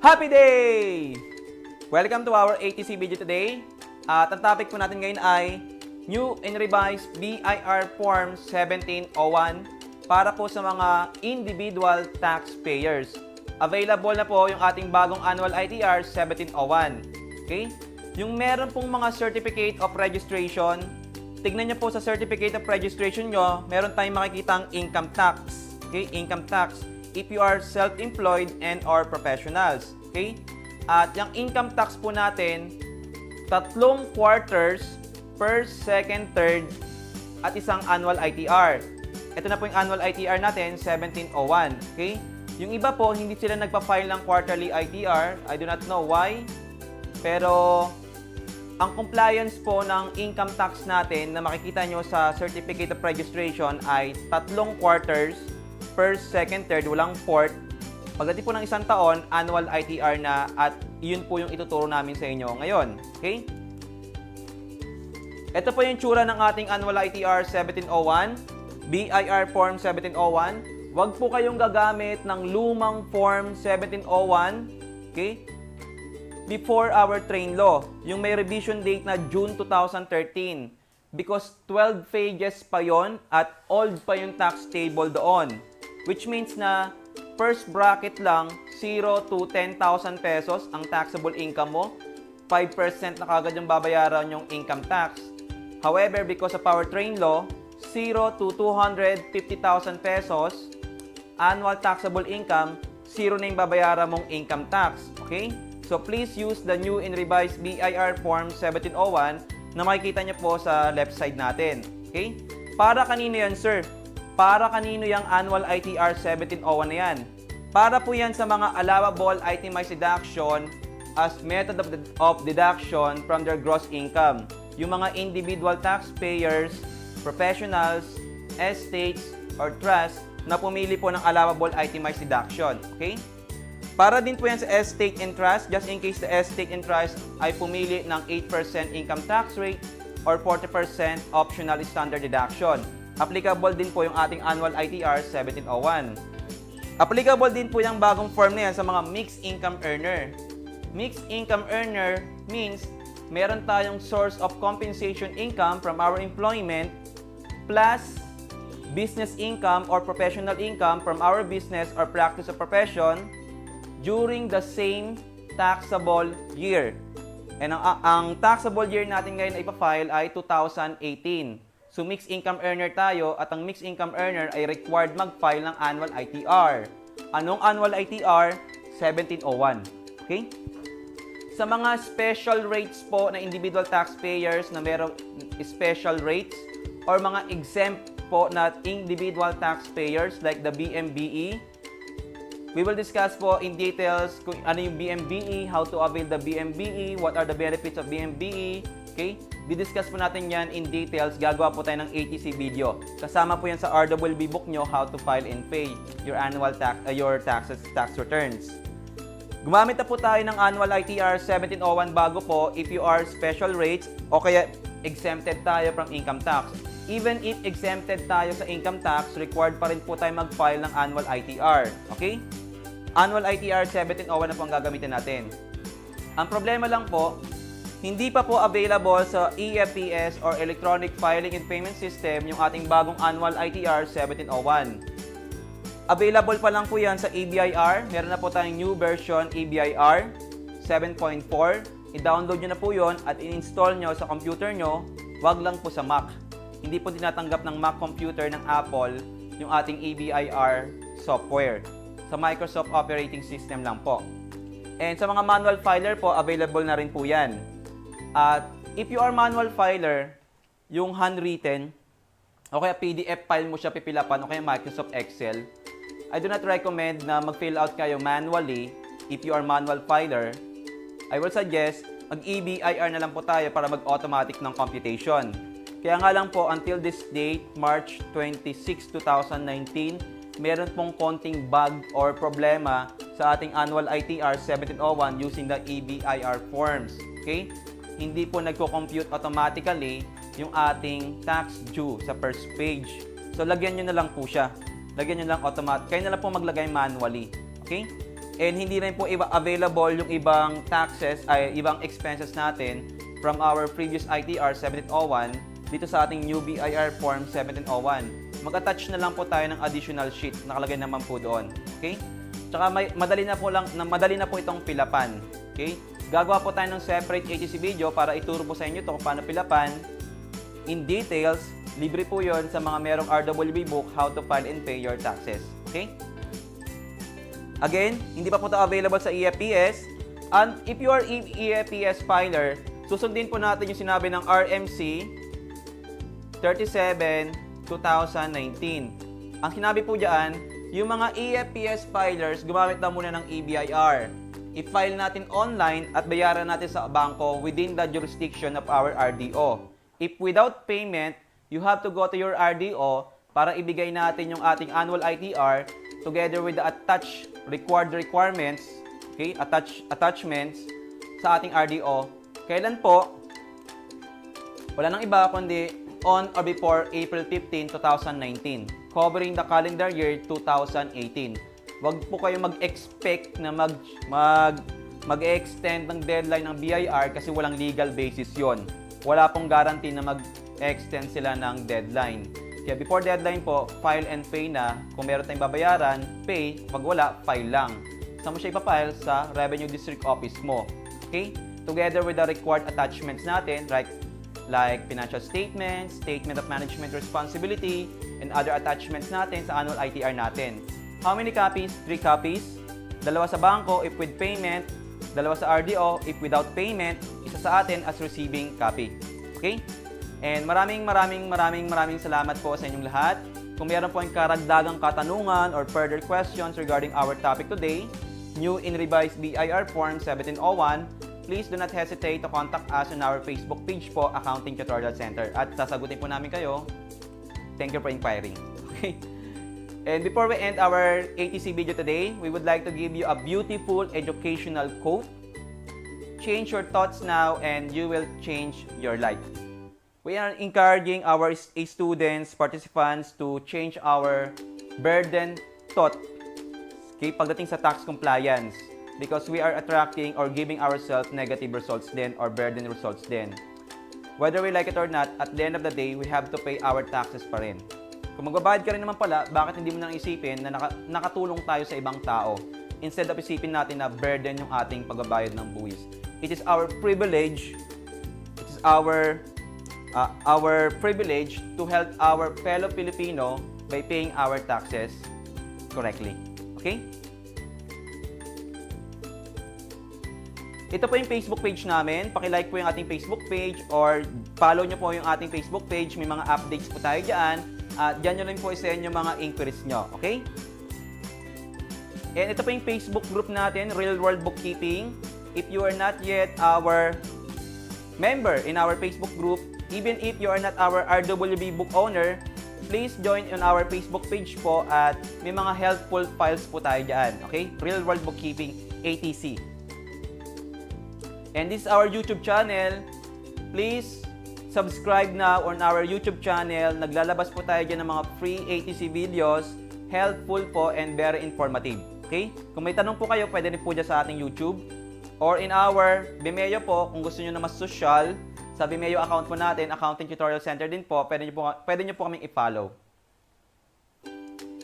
Happy day! Welcome to our ATC video today. At ang topic po natin ngayon ay New and Revised BIR Form 1701 para po sa mga individual taxpayers. Available na po yung ating bagong annual ITR 1701. Okay? Yung meron pong mga certificate of registration, tignan nyo po sa certificate of registration nyo, meron tayong makikitang income tax. Okay? Income tax if you are self-employed and or professionals. Okay? At yung income tax po natin, 3 quarters, first, second, third, at isang annual ITR. Ito na po yung annual ITR natin, 1701. Okay? Yung iba po, hindi sila nagpa-file ng quarterly ITR. I do not know why. Pero, ang compliance po ng income tax natin na makikita nyo sa Certificate of Registration ay 3 quarters, first, second, third, walang fourth. Pagdating po ng isang taon, annual ITR na at yun po yung ituturo namin sa inyo ngayon. Okay? Ito po yung tsura ng ating annual ITR 1701, BIR Form 1701. Huwag po kayong gagamit ng lumang Form 1701, okay? Before our train law, yung may revision date na June 2013. Because 12 pages pa yon at old pa yung tax table doon. Which means na first bracket lang, 0 to 10,000 pesos ang taxable income mo. 5% na kagad yung babayaran yung income tax. However, because of our train law, 0 to 250,000 pesos, annual taxable income, 0 na yung babayaran mong income tax. Okay? So, please use the new and revised BIR Form 1701 na makikita niyo po sa left side natin. Okay? Para kanino yan, sir? Para kanino yung annual ITR 1701 na yan? Para po yan sa mga allowable itemized deduction as method of deduction from their gross income. Yung mga individual taxpayers, professionals, estates, or trusts na pumili po ng allowable itemized deduction. Okay? Para din po yan sa estate and trust, just in case the estate and trust ay pumili ng 8% income tax rate or 40% optional standard deduction. Applicable din po yung ating annual ITR 1701. Applicable din po yung bagong form na yan sa mga mixed income earner. Mixed income earner means meron tayong source of compensation income from our employment plus business income or professional income from our business or practice of profession during the same taxable year. And ang taxable year natin ngayon ay ipa-file ay 2018. So, mixed income earner tayo at ang mixed income earner ay required mag-file ng annual ITR. Anong annual ITR? 1701. Okay? Sa mga special rates po na individual taxpayers na merong special rates or mga exempt po na individual taxpayers like the BMBE, we will discuss po in details kung ano yung BMBE, how to avail the BMBE, what are the benefits of BMBE. Okay? Didiscuss po natin yan in details. Gagawa po tayo ng ATC video. Kasama po yan sa RWB book nyo, how to file and pay your annual tax returns. Gumamit na po tayo ng annual ITR 1701 bago po if you are special rates o kaya exempted tayo from income tax. Even if exempted tayo sa income tax, required pa rin po tayo mag-file ng annual ITR. Okay? Annual ITR 1701 na po ang gagamitin natin. Ang problema lang po, hindi pa po available sa EFPS or Electronic Filing and Payment System yung ating bagong annual ITR 1701. Available pa lang po yan sa EBIR. Meron na po tayong new version EBIR 7.4. I-download nyo na po yon at i-install nyo sa computer nyo. Wag lang po sa Mac. Hindi po tinatanggap ng Mac computer ng Apple yung ating EBIR software. Sa Microsoft Operating System lang po. And sa mga manual filer po, available na rin po yan. At if you are manual filer, yung handwritten, o kaya PDF file mo siya pipilapan, o kaya Microsoft Excel, I do not recommend na mag-fill out kayo manually if you are manual filer. I will suggest, mag-EBIR na lang po tayo para mag-automatic ng computation. Kaya nga lang po, until this date, March 26, 2019, meron pong konting bug or problema sa ating annual ITR 1701 using the EBIR forms. Okay? Hindi po nagko-compute automatically yung ating tax due sa first page. So, lagyan nyo na lang po siya. Lagyan nyo lang automatic. Kayo na lang po maglagay manually. Okay? And hindi rin po available yung ibang taxes, ay ibang expenses natin from our previous ITR 1701 dito sa ating new BIR Form 1701. Mag-attach na lang po tayo ng additional sheet. Nakalagay naman po doon. Okay? Tsaka madali na po itong pilapan. Okay? Gagawa po tayo ng separate ATC video para ituro po sa inyo ito kung paano pilapan in details. Libre po yon sa mga merong RWB book, How to File and Pay Your Taxes. Okay? Again, hindi pa po ito available sa EFPS. And if you are EFPS filer, susundin po natin yung sinabi ng RMC 37/2019. Ang sinabi po diyan, yung mga EFPS filers, gumamit na muna ng EBIR. I-file natin online at bayaran natin sa bangko within the jurisdiction of our RDO. If without payment, you have to go to your RDO para ibigay natin yung ating annual ITR together with the attached requirements, okay, attachments sa ating RDO. Kailan po? Wala nang iba kundi on or before April 15, 2019, covering the calendar year 2018. Huwag po kayo mag-expect na mag-extend ng deadline ng BIR kasi walang legal basis yon. Wala pong guarantee na mag-extend sila ng deadline. Kaya before deadline po, file and pay na. Kung meron tayong babayaran, pay. Pag wala, file lang. Saan mo siya ipafile? Sa Revenue District Office mo. Okay? Together with the required attachments natin, like financial statements, statement of management responsibility, and other attachments natin sa annual ITR natin. How many copies? 3 copies. 2 sa bangko if with payment, 2 sa RDO if without payment, isa sa atin as receiving copy. Okay? And maraming salamat po sa inyong lahat. Kung mayroon po yung karagdagang katanungan or further questions regarding our topic today, new in revised BIR Form 1701, please do not hesitate to contact us on our Facebook page po, Accounting Tutorial Center. At sasagutin po namin kayo. Thank you for inquiring. Okay? And before we end our ATC video today, we would like to give you a beautiful educational quote. Change your thoughts now and you will change your life. We are encouraging our students, participants to change our burden thought, okay, pagdating sa tax compliance, because we are attracting or giving ourselves negative results then or burden results then. Whether we like it or not, at the end of the day, we have to pay our taxes pa rin. Kung magbabayad ka rin naman pala, bakit hindi mo nang isipin na nakatulong tayo sa ibang tao instead of isipin natin na burden yung ating pagbabayad ng buwis. It is our privilege, it is our privilege to help our fellow Filipino by paying our taxes correctly. Okay? Ito po yung Facebook page namin. Paki-like po yung ating Facebook page or follow nyo po yung ating Facebook page. May mga updates po tayo dyan. At dyan nyo rin po isa yung mga inquiries nyo. Okay? And ito po yung Facebook group natin, Real World Bookkeeping. If you are not yet our member in our Facebook group, even if you are not our RWB book owner, please join on our Facebook page po at may mga helpful files po tayo dyan. Okay? Real World Bookkeeping ATC. And this is our YouTube channel. Please subscribe now on our YouTube channel. Naglalabas po tayo dyan ng mga free ATC videos. Helpful po and very informative. Okay? Kung may tanong po kayo, pwede rin po dyan sa ating YouTube. Or in our Vimeo po, kung gusto nyo na mas social, sa Vimeo account po natin, Accounting Tutorial Center din po, pwede nyo po kaming i-follow.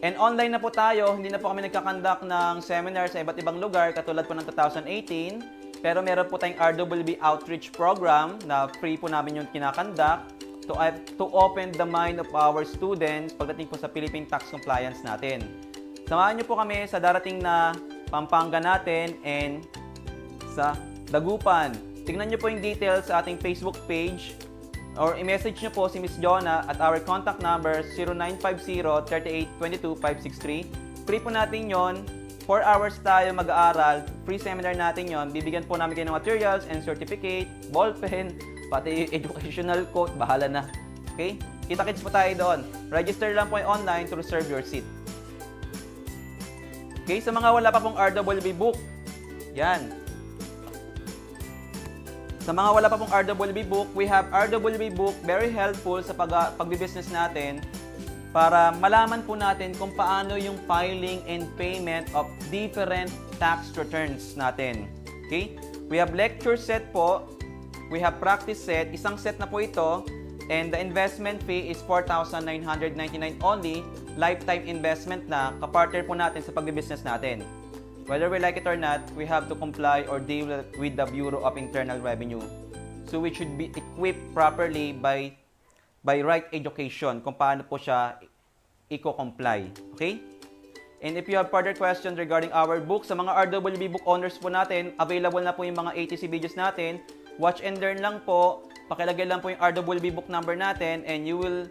And online na po tayo, hindi na po kami nagkakandak ng seminar sa iba't ibang lugar, katulad po ng 2018. Pero meron po tayong RWB Outreach Program na free po namin yung kinakandak to open the mind of our students pagdating po sa Philippine Tax Compliance natin. Samahan nyo po kami sa darating na Pampanga natin and sa Dagupan. Tingnan nyo po yung details sa ating Facebook page or i-message nyo po si Miss Jonah at our contact number 0950-3822-563. Free po natin yon. 4 hours tayo mag-aaral. Free seminar natin yon. Bibigyan po namin kayo ng materials and certificate, ballpen, pati educational quote. Bahala na. Okay? Kita-kits po tayo doon. Register lang po online to reserve your seat. Okay? Sa mga wala pa pong RWB book, yan. Sa mga wala pa pong RWB book, we have RWB book, very helpful sa pagbi-business natin. para malaman po natin kung paano yung filing and payment of different tax returns natin. Okay? We have lecture set po. We have practice set. Isang set na po ito. And the investment fee is 4,999 only. Lifetime investment na kapartner po natin sa pagbibusiness natin. Whether we like it or not, we have to comply or deal with the Bureau of Internal Revenue. So we should be equipped properly by right education kung paano po siya i-comply. Okay? And if you have further questions regarding our book, sa mga RWB book owners po natin, available na po yung mga ATC videos natin. Watch and learn lang po. Pakilagay lang po yung RWB book number natin and you will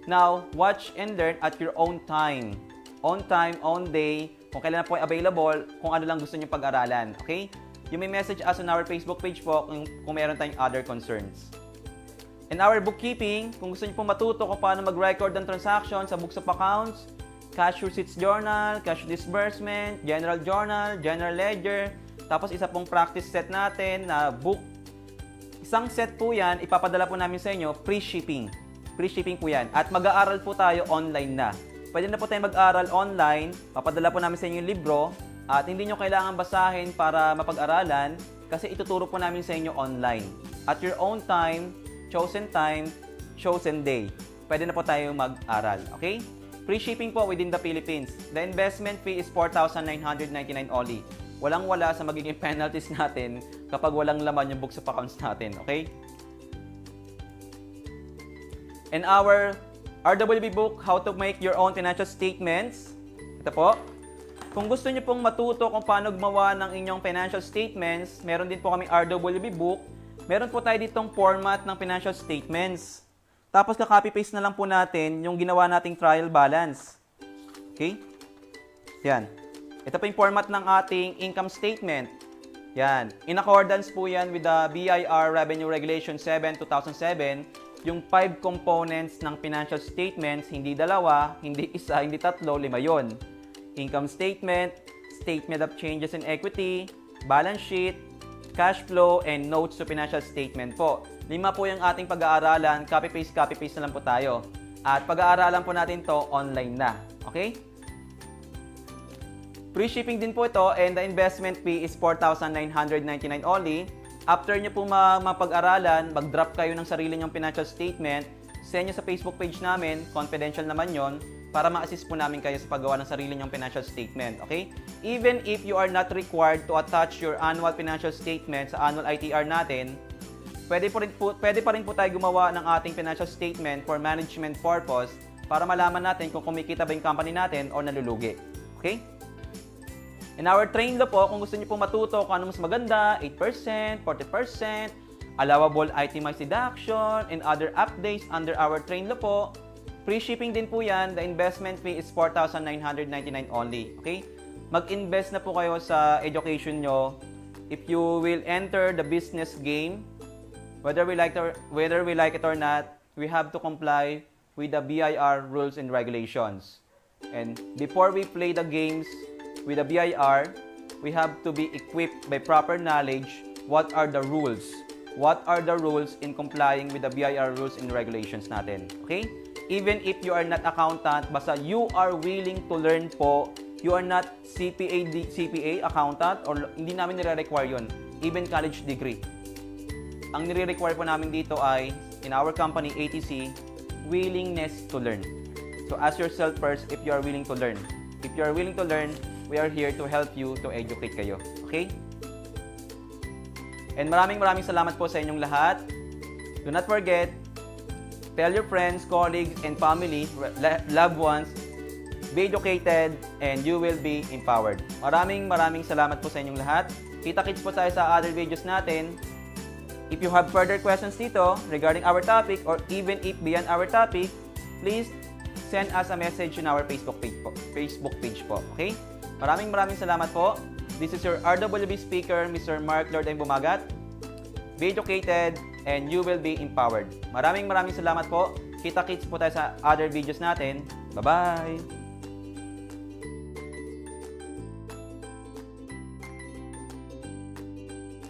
now watch and learn at your own time. On time, on day, kung kailan na po available, kung ano lang gusto nyo pag-aralan. Okay? You may message us on our Facebook page po kung meron tayong other concerns. In our bookkeeping, kung gusto nyo po matuto kung paano mag-record ng transaction sa books of accounts, cash receipts journal, cash disbursement, general journal, general ledger, tapos isa pong practice set natin na book. Isang set po yan, ipapadala po namin sa inyo, pre-shipping. Pre-shipping po yan. At mag-aaral po tayo online na. Pwede na po tayo mag-aral online, papadala po namin sa inyo yung libro, at hindi nyo kailangan basahin para mapag-aralan kasi ituturo po namin sa inyo online. At your own time, chosen day. Pwede na po tayo mag-aral. Okay? Free shipping po within the Philippines. The investment fee is 4,999 only. Walang-wala sa magiging penalties natin kapag walang laman yung books of accounts natin. Okay? And our RWB book, How to Make Your Own Financial Statements. Ito po. Kung gusto niyo pong matuto kung paano gumawa ng inyong financial statements, meron din po kami RWB book. Meron po tayo ditong format ng financial statements. Tapos ka-copy-paste na lang po natin yung ginawa nating trial balance. Okay? Yan. Ito po yung format ng ating income statement. Yan. In accordance po yan with the BIR Revenue Regulation 7/2007, yung 5 components ng financial statements, hindi 2, hindi 1, hindi 3, 5 yon. Income statement, statement of changes in equity, balance sheet, cash flow, and notes to financial statement po. 5 po yung ating pag-aaralan. Copy-paste na lang po tayo. At pag-aaralan po natin to online na. Okay? Free shipping din po ito and the investment fee is 4,999 only. After nyo po mapag-aralan, mag-drop kayo ng sarili nyong financial statement, send nyo sa Facebook page namin, confidential naman yon, para ma-assist po namin kayo sa paggawa ng sarili nyong financial statement. Okay? Even if you are not required to attach your annual financial statement sa annual ITR natin, pwede pa rin po tayo gumawa ng ating financial statement for management purpose para malaman natin kung kumikita ba yung company natin o nalulugi. Okay? In our train law po, kung gusto niyo po matuto kung ano mas maganda, 8%, 40%, allowable itemized deduction, and other updates under our train law po, free shipping din po yan. The investment fee is 4,999 only. Okay? Mag-invest na po kayo sa education nyo. If you will enter the business game, whether we like it or not, we have to comply with the BIR rules and regulations. And before we play the games with the BIR, we have to be equipped by proper knowledge. What are the rules? What are the rules in complying with the BIR rules and regulations natin? Okay? Even if you are not accountant, basta you are willing to learn po, you are not CPA accountant, or hindi namin nire-require yun. Even college degree. Ang nire-require po namin dito ay, in our company, ATC, willingness to learn. So ask yourself first if you are willing to learn. If you are willing to learn, we are here to help you to educate kayo. Okay? And maraming salamat po sa inyong lahat. Do not forget, tell your friends, colleagues, and family, loved ones, be educated, and you will be empowered. Maraming salamat po sa inyong lahat. Kita-kits po tayo sa other videos natin. If you have further questions dito regarding our topic or even if beyond our topic, please send us a message in our Facebook page po. Okay? Maraming salamat po. This is your RWB speaker, Mr. Mark Lord M. Bumagat. Be educated and you will be empowered. Maraming salamat po. Kita-kits po tayo sa other videos natin. Bye-bye!